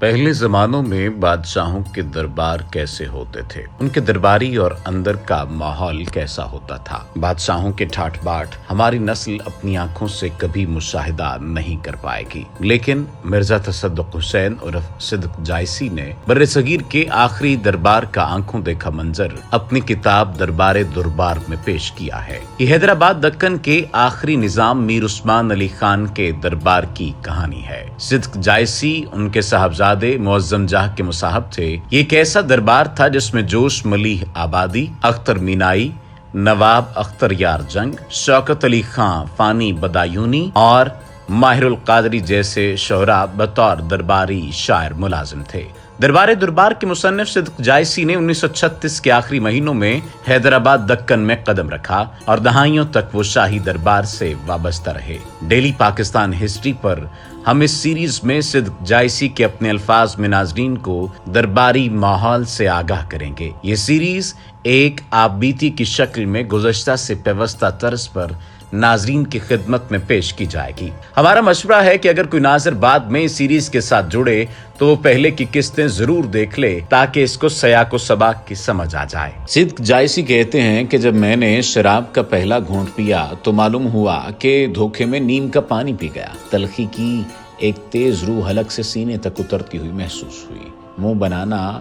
پہلے زمانوں میں بادشاہوں کے دربار کیسے ہوتے تھے، ان کے درباری اور اندر کا ماحول کیسا ہوتا تھا۔ بادشاہوں کے ٹھاٹ باٹ ہماری نسل اپنی آنکھوں سے کبھی مشاہدہ نہیں کر پائے گی، لیکن مرزا تصدق حسین عرف صدق جائسی نے برصغیر کے آخری دربار کا آنکھوں دیکھا منظر اپنی کتاب دربار دربار میں پیش کیا ہے۔ یہ حیدرآباد دکن کے آخری نظام میر عثمان علی خان کے دربار کی کہانی ہے۔ صدق جائسی ان کے صاحبزادے معظم جاہ کے مصاحب تھے۔ یہ ایک ایسا دربار تھا جس میں جوش ملیح آبادی، اختر مینائی، نواب اختر یار جنگ، شوکت علی خان فانی بدایونی اور ماہر القادری جیسے شعراء بطور درباری شاعر ملازم تھے۔ دربار دربار کے مصنف صدق جائسی نے 1936 کے آخری مہینوں میں حیدرآباد دکن میں قدم رکھا اور دہائیوں تک وہ شاہی دربار سے وابستہ رہے۔ ڈیلی پاکستان ہسٹری پر ہم اس سیریز میں صدق جائسی کے اپنے الفاظ میں ناظرین کو درباری ماحول سے آگاہ کریں گے۔ یہ سیریز ایک آپ بیتی کی شکل میں گزشتہ سے پیوستہ طرز پر ناظرین کی خدمت میں پیش کی جائے گی۔ ہمارا مشورہ ہے کہ اگر کوئی ناظر بعد میں اس سیریز کے ساتھ جڑے تو وہ پہلے کی قسطیں ضرور دیکھ لے تاکہ اس کو سیاق و سباق کی سمجھ آ جائے۔ صدق جائسی کہتے ہیں کہ جب میں نے شراب کا پہلا گھونٹ پیا تو معلوم ہوا کہ دھوکے میں نیم کا پانی پی گیا۔ تلخی کی ایک تیز روح حلق سے سینے تک اترتی ہوئی محسوس ہوئی۔ منہ بنانا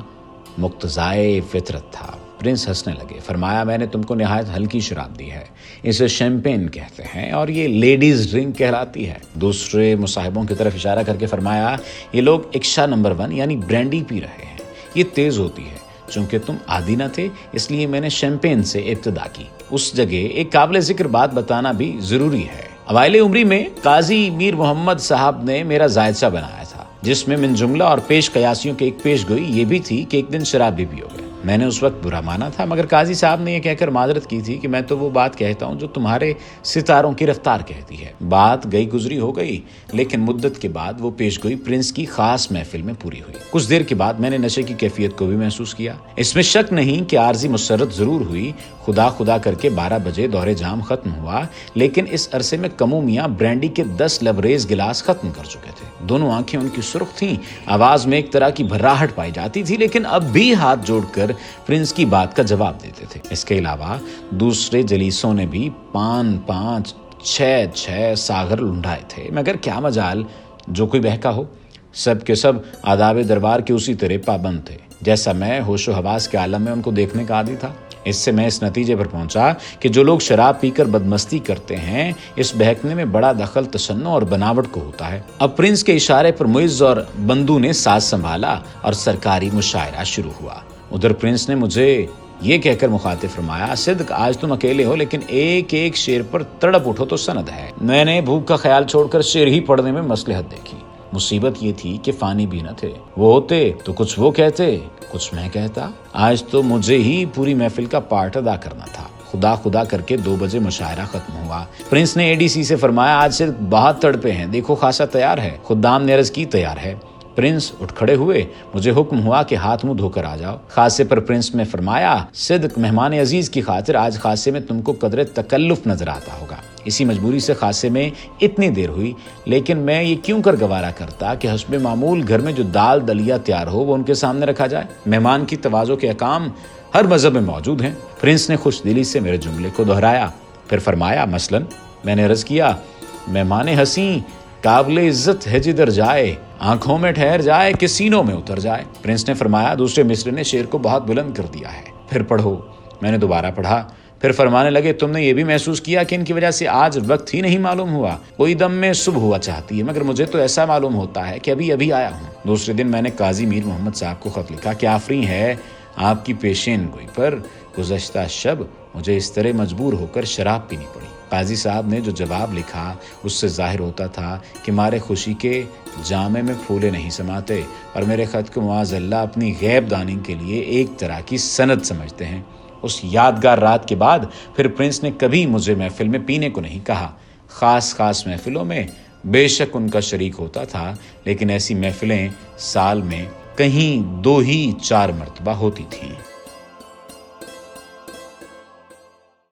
مقتضائے فطرت تھا۔ پرنس ہنسنے لگے، فرمایا میں نے تم کو نہایت ہلکی شراب دی ہے، اسے شیمپین کہتے ہیں اور یہ لیڈیز ڈرنک کہلاتی ہے۔ دوسرے مصاحبوں کی طرف اشارہ کر کے فرمایا یہ لوگ اکشا نمبر 1 یعنی برینڈی پی رہے ہیں، یہ تیز ہوتی ہے۔ چونکہ تم عادی نہ تھے اس لیے میں نے شیمپین سے ابتدا کی۔ اس جگہ ایک قابل ذکر بات بتانا بھی ضروری ہے۔ اوائل عمری میں قاضی میر محمد صاحب نے میرا زائدشہ بنایا تھا، جس میں من جملہ اور پیش قیاسیوں کے ایک پیش گوئی یہ بھی تھی کہ ایک دن شراب بھی پیو گے۔ میں نے اس وقت برا مانا تھا، مگر قاضی صاحب نے یہ کہہ کر معذرت کی تھی کہ میں تو وہ بات کہتا ہوں جو تمہارے ستاروں کی رفتار کہتی ہے۔ بات گئی گزری ہو گئی، لیکن مدت کے بعد وہ پیش گوئی پرنس کی خاص محفل میں پوری ہوئی۔ کچھ دیر کے بعد میں نے نشے کی کیفیت کو بھی محسوس کیا۔ اس میں شک نہیں کہ عارضی مسرت ضرور ہوئی۔ خدا کر کے 12 بجے دور جام ختم ہوا، لیکن اس عرصے میں کمو میاں برینڈی کے 10 لبریز گلاس ختم کر چکے تھے۔ دونوں آنکھیں ان کی سرخ تھیں، آواز میں ایک طرح کی بھراہٹ پائی جاتی تھی، لیکن اب بھی ہاتھ جوڑ کر پرنس کی بات کا جواب دیتے تھے۔ اس کے علاوہ دوسرے جلیسوں نے بھی 5 6 ساغر لنڈائے تھے، مگر کیا مجال جو کوئی بہکا ہو۔ سب کے سب آداب دربار کے اسی طرح پابند تھے جیسا میں ہوش و حواس کے عالم میں ان کو دیکھنے کا عادی تھا۔ اس سے میں اس نتیجے پر پہنچا کہ جو لوگ شراب پی کر بدمستی کرتے ہیں اس بہکنے میں بڑا دخل تشنع اور بناوٹ کو ہوتا ہے۔ اب پرنس کے اشارے پر معز اور بندو نے ساز سنبھالا اور سرکاری مشاعرہ شروع ہوا۔ ادھر پرنس نے مجھے یہ کہہ کر مخاطب فرمایا، صدق آج تم اکیلے ہو لیکن ایک ایک شعر پر تڑپ اٹھو تو سند ہے۔ میں نے بھوک کا خیال چھوڑ کر شعر ہی پڑھنے میں مصلحت دیکھی۔ مصیبت یہ تھی کہ فانی بھی نہ تھے، وہ ہوتے تو کچھ وہ کہتے کچھ میں کہتا۔ آج تو مجھے ہی پوری محفل کا پارٹ ادا کرنا تھا۔ خدا کر کے 2 بجے مشاعرہ ختم ہوا۔ پرنس نے ADC سے فرمایا آج صرف بہت تڑپے ہیں، دیکھو خاصا تیار ہے۔ خدام نے عرض کی تیار ہے۔ پرنس اٹھ کھڑے ہوئے، مجھے حکم ہوا کہ ہاتھ منہ دھو کر آ جاؤ۔ خاصے پر پرنس نے فرمایا صدق مہمان عزیز کی خاطر آج خاصے میں تم کو قدر تکلف نظر آتا ہوگا، اسی مجبوری سے خاصے میں اتنی دیر ہوئی، لیکن میں یہ کیوں کر گوارا کرتا کہ حسب معمول گھر میں جو دال دلیا تیار ہو وہ ان کے سامنے رکھا جائے۔ مہمان کی تواضع کے احکام ہر مذہب میں موجود ہیں۔ پرنس نے خوش دلی سے میرے جملے کو دہرایا، پھر فرمایا مثلاً میں نے عرض کیا مہمان حسین قابل عزت ہے جدھر جائے، آنکھوں میں ٹھہر جائے کہ سینوں میں اتر جائے۔ پرنس نے فرمایا دوسرے مصرے نے شعر کو بہت بلند کر دیا ہے، پھر پڑھو۔ میں نے دوبارہ پڑھا، پھر فرمانے لگے تم نے یہ بھی محسوس کیا کہ ان کی وجہ سے آج وقت ہی نہیں معلوم ہوا، کوئی دم میں صبح ہوا چاہتی ہے، مگر مجھے تو ایسا معلوم ہوتا ہے کہ ابھی آیا ہوں۔ دوسرے دن میں نے قاضی میر محمد صاحب کو خط لکھا کہ آفرین ہے آپ کی پیشین گوئی پر گزشتہ شب مجھے اس طرح مجبور ہو کر شراب پینی پڑی۔ قاضی صاحب نے جو جواب لکھا اس سے ظاہر ہوتا تھا کہ مارے خوشی کے جامے میں پھولے نہیں سماتے اور میرے خط کو معاذ اللہ اپنی غیب دانی کے لیے ایک طرح کی سند سمجھتے ہیں۔ اس یادگار رات کے بعد پھر پرنس نے کبھی مجھے محفل میں پینے کو نہیں کہا۔ خاص محفلوں میں بے شک ان کا شریک ہوتا تھا، لیکن ایسی محفلیں سال میں کہیں 2 ہی 4 مرتبہ ہوتی تھیں۔